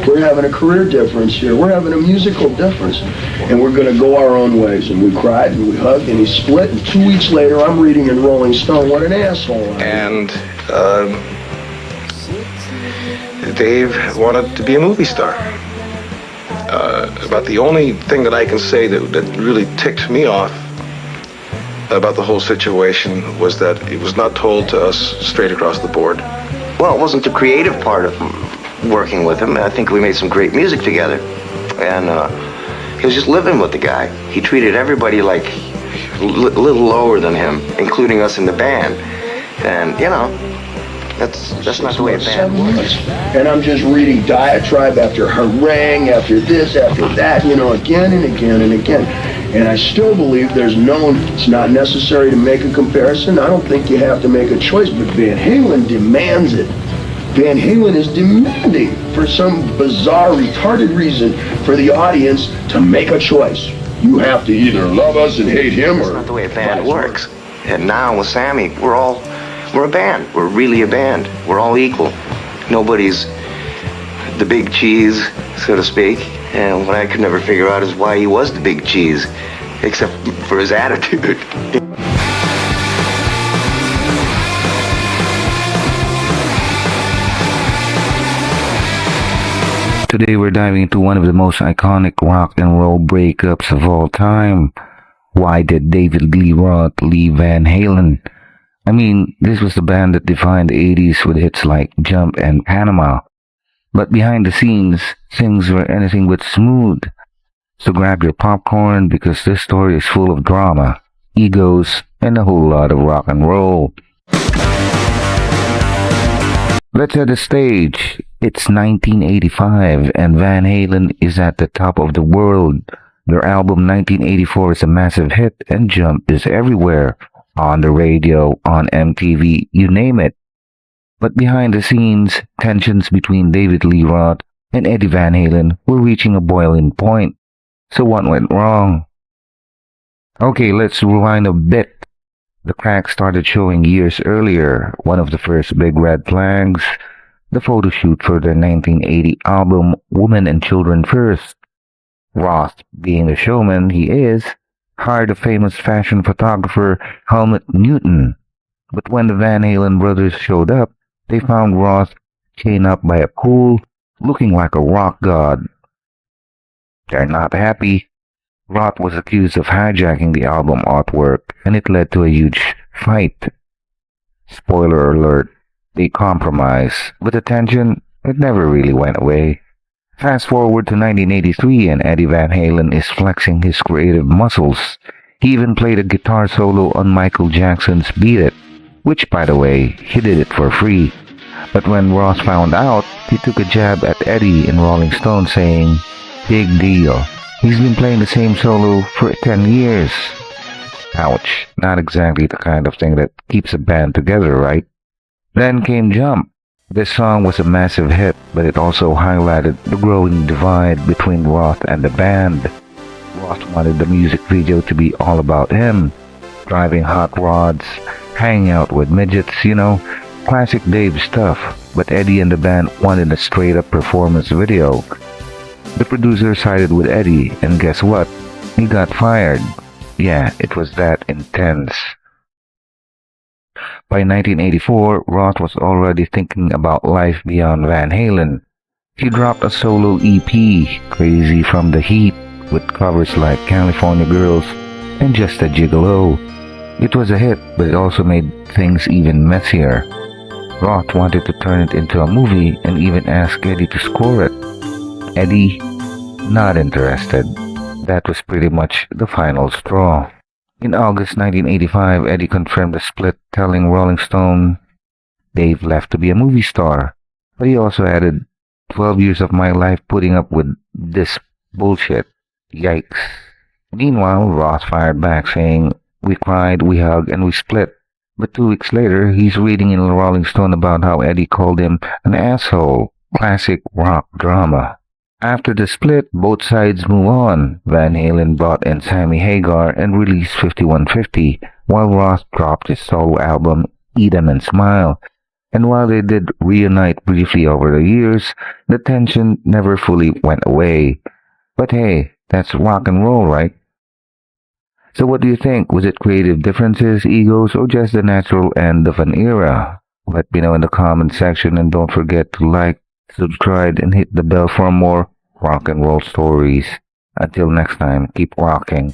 We're having a career difference here. We're having a musical difference. And we're going to go our own ways. And we cried and we hugged and he split. And 2 weeks later, I'm reading in Rolling Stone, what an asshole I am. And Dave wanted to be a movie star. About the only thing that I can say that really ticked me off about the whole situation was that it was not told to us straight across the board. Well, it wasn't the creative part of working with him. I think we made some great music together. And he was just living with the guy. He treated everybody like a little lower than him, including us in the band. And, you know, that's not the way a band works. And I'm just reading diatribe after harangue, after this, after that, you know, again and again and again. And I still believe it's not necessary to make a comparison. I don't think you have to make a choice, but Van Halen demands it. Van Halen is demanding, for some bizarre, retarded reason, for the audience to make a choice. You have to either love us and hate him, or... That's not the way a band works. And now with Sammy, we're a band. We're really a band. We're all equal. Nobody's the big cheese, so to speak. And what I could never figure out is why he was the big cheese, except for his attitude. Today we're diving into one of the most iconic rock and roll breakups of all time. Why did David Lee Roth leave Van Halen? I mean, this was the band that defined the 80s with hits like Jump and Panama. But behind the scenes, things were anything but smooth. So grab your popcorn because this story is full of drama, egos, and a whole lot of rock and roll. Let's set the stage. It's 1985 and Van Halen is at the top of the world. Their album 1984 is a massive hit and Jump is everywhere. On the radio, on MTV, you name it. But behind the scenes, tensions between David Lee Roth and Eddie Van Halen were reaching a boiling point. So what went wrong? Okay, let's rewind a bit. The cracks started showing years earlier. One of the first big red flags, the photo shoot for their 1980 album Women and Children First. Roth, being the showman he is, hired a famous fashion photographer, Helmut Newton. But when the Van Halen brothers showed up, they found Roth chained up by a pole, looking like a rock god. They're not happy. Roth was accused of hijacking the album artwork, and it led to a huge fight. Spoiler alert, they compromised, but the tension, it never really went away. Fast forward to 1983 and Eddie Van Halen is flexing his creative muscles. He even played a guitar solo on Michael Jackson's Beat It, which, by the way, he did it for free. But when Roth found out, he took a jab at Eddie in Rolling Stone saying, "Big deal. He's been playing the same solo for 10 years. Ouch, not exactly the kind of thing that keeps a band together, right? Then came Jump. This song was a massive hit, but it also highlighted the growing divide between Roth and the band. Roth wanted the music video to be all about him, driving hot rods, hanging out with midgets, you know, classic Dave stuff. But Eddie and the band wanted a straight-up performance video. The producer sided with Eddie, and guess what? He got fired. Yeah, it was that intense. By 1984, Roth was already thinking about life beyond Van Halen. He dropped a solo EP, Crazy from the Heat, with covers like California Girls and Just a Gigolo. It was a hit, but it also made things even messier. Roth wanted to turn it into a movie and even asked Eddie to score it. Eddie, not interested. That was pretty much the final straw. In August 1985, Eddie confirmed the split, telling Rolling Stone, "Dave left to be a movie star." But he also added, 12 years of my life putting up with this bullshit. Yikes. Meanwhile, Roth fired back saying, "We cried, we hugged, and we split." But 2 weeks later, he's reading in Rolling Stone about how Eddie called him an asshole. Classic rock drama. After the split, both sides move on. Van Halen brought in Sammy Hagar and released 5150, while Roth dropped his solo album, Eat 'Em and Smile. And while they did reunite briefly over the years, the tension never fully went away. But hey, that's rock and roll, right? So what do you think? Was it creative differences, egos, or just the natural end of an era? Let me know in the comment section, and don't forget to like, subscribe, and hit the bell for more rock and roll stories. Until next time, keep rocking.